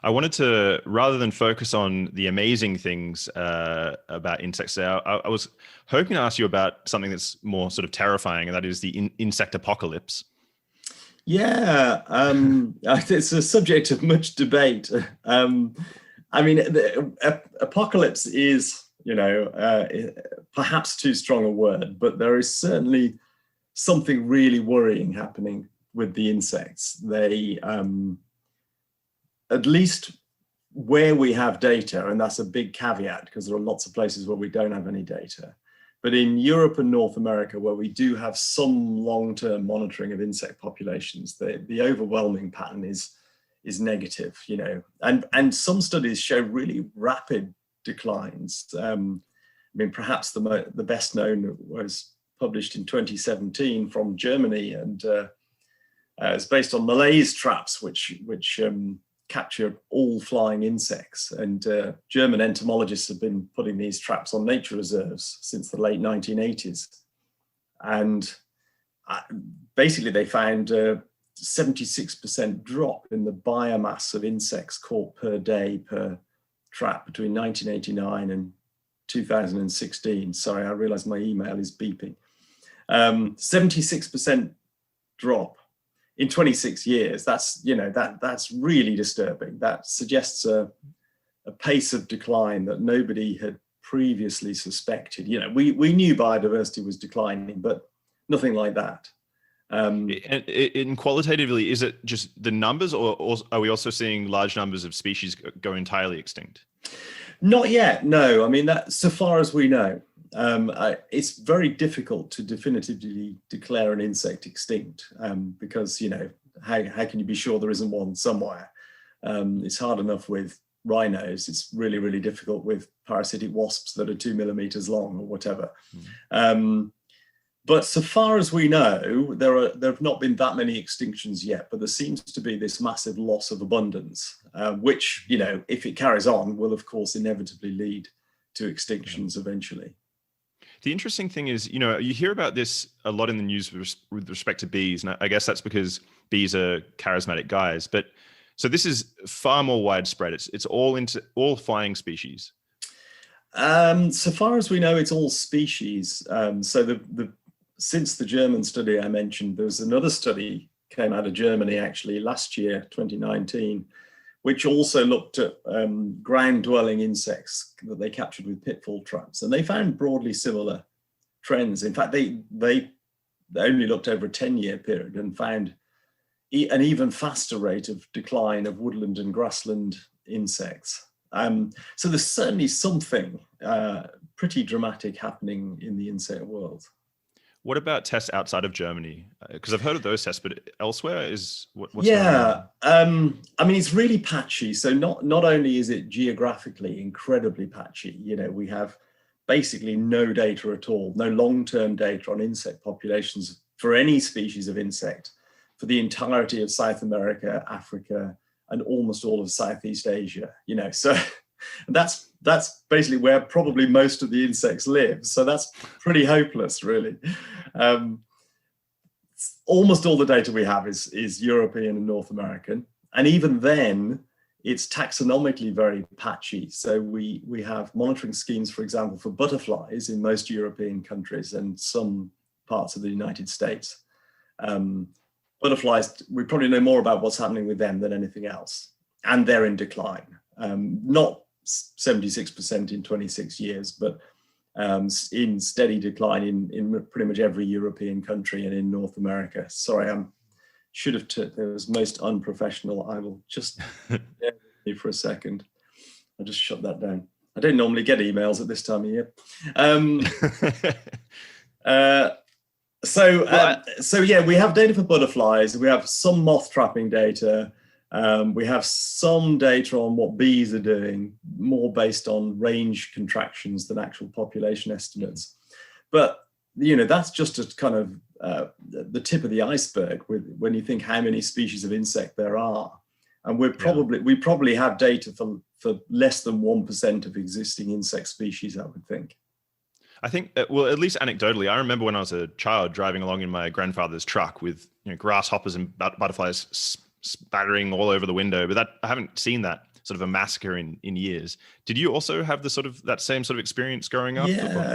I wanted to, rather than focus on the amazing things about insects, I was hoping to ask you about something that's more sort of terrifying, and that is the insect apocalypse. Yeah, it's a subject of much debate. I mean, the apocalypse is, perhaps too strong a word, but there is certainly something really worrying happening with the insects. They, at least where we have data, and that's a big caveat because there are lots of places where we don't have any data, but in Europe and North America, where we do have some long-term monitoring of insect populations, the overwhelming pattern is negative, and some studies show really rapid declines. I mean, perhaps the best known was published in 2017 from Germany, and it's based on malaise traps, which capture all flying insects. And German entomologists have been putting these traps on nature reserves since the late 1980s. And basically they found a 76% drop in the biomass of insects caught per day per trap between 1989 and 2016. Sorry, I realize my email is beeping. 76% drop in 26 years. That's, that's really disturbing. That suggests a pace of decline that nobody had previously suspected. We knew biodiversity was declining, but nothing like that. And qualitatively, is it just the numbers, or are we also seeing large numbers of species go entirely extinct? Not yet, no. I mean, that, so far as we know, it's very difficult to definitively declare an insect extinct because, how can you be sure there isn't one somewhere? It's hard enough with rhinos. It's really, really difficult with parasitic wasps that are 2 millimeters long or whatever. But so far as we know, there have not been that many extinctions yet, but there seems to be this massive loss of abundance, which, if it carries on, will of course inevitably lead to extinctions eventually. The interesting thing is, you hear about this a lot in the news with respect to bees, and I guess that's because bees are charismatic guys. But so this is far more widespread. It's all flying species. So far as we know, it's all species. So since the German study I mentioned, there was another study came out of Germany actually last year, 2019, which also looked at ground-dwelling insects that they captured with pitfall traps, and they found broadly similar trends. In fact, they only looked over a 10-year period and found an even faster rate of decline of woodland and grassland insects. So there's certainly something pretty dramatic happening in the insect world. What about tests outside of Germany? Because I've heard of those tests, but elsewhere is what's yeah. I mean, it's really patchy. So not only is it geographically incredibly patchy, we have basically no data at all, no long-term data on insect populations for any species of insect for the entirety of South America, Africa, and almost all of Southeast Asia. So that's basically where probably most of the insects live. So that's pretty hopeless, really. Almost all the data we have is European and North American. And even then, it's taxonomically very patchy. So we have monitoring schemes, for example, for butterflies in most European countries and some parts of the United States. Butterflies, we probably know more about what's happening with them than anything else. And they're in decline. Not 76% in 26 years, but in steady decline in pretty much every European country and in North America. Sorry, should have it was most unprofessional. I will just bear with me for a second. I'll just shut that down. I don't normally get emails at this time of year. So yeah, we have data for butterflies. We have some moth trapping data. We have some data on what bees are doing, more based on range contractions than actual population estimates. But that's just a kind of the tip of the iceberg when you think how many species of insect there are, and we probably have data for less than 1% of existing insect species, I would think. I think, well, at least anecdotally, I remember when I was a child driving along in my grandfather's truck with grasshoppers and butterflies spattering all over the window. But I haven't seen that sort of a massacre in years. Did you also have that same sort of experience growing up?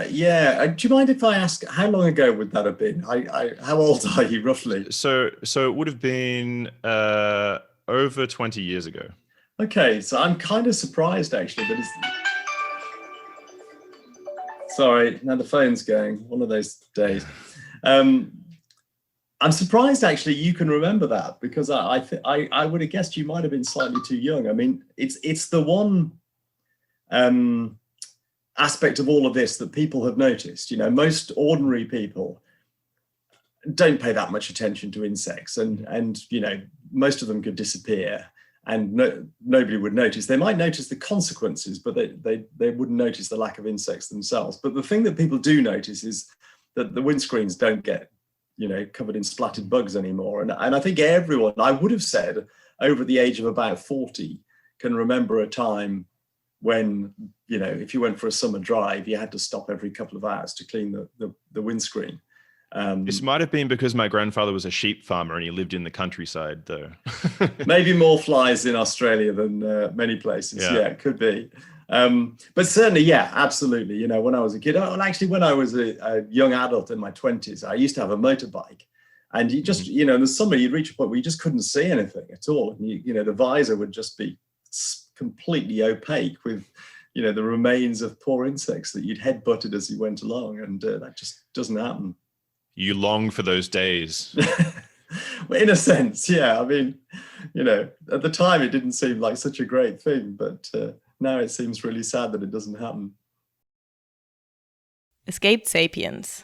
Yeah. Do you mind if I ask, how long ago would that have been? How old are you roughly? So it would have been over 20 years ago. Okay, so I'm kind of surprised actually that it's... Sorry, now the phone's going, one of those days. I'm surprised actually you can remember that, because I would have guessed you might have been slightly too young. I mean, it's the one aspect of all of this that people have noticed. You know, most ordinary people don't pay that much attention to insects, and you know, most of them could disappear and nobody would notice. They might notice the consequences, but they wouldn't notice the lack of insects themselves. But the thing that people do notice is that the windscreens don't get, you know, covered in splattered bugs anymore. And I think everyone, I would have said, over the age of about 40, can remember a time when, you know, if you went for a summer drive, you had to stop every couple of hours to clean the windscreen. This might have been because my grandfather was a sheep farmer and he lived in the countryside, though. Maybe more flies in Australia than many places. Yeah, it could be. But certainly, yeah, absolutely. You know, when I was a kid, and actually when I was a young adult in my 20s, I used to have a motorbike. And you just, you know, in the summer, you'd reach a point where you just couldn't see anything at all. And, you know, the visor would just be completely opaque with, you know, the remains of poor insects that you'd headbutted as you went along. And that just doesn't happen. You long for those days. Well, in a sense, yeah. I mean, you know, at the time it didn't seem like such a great thing, but now it seems really sad that it doesn't happen. Escaped Sapiens.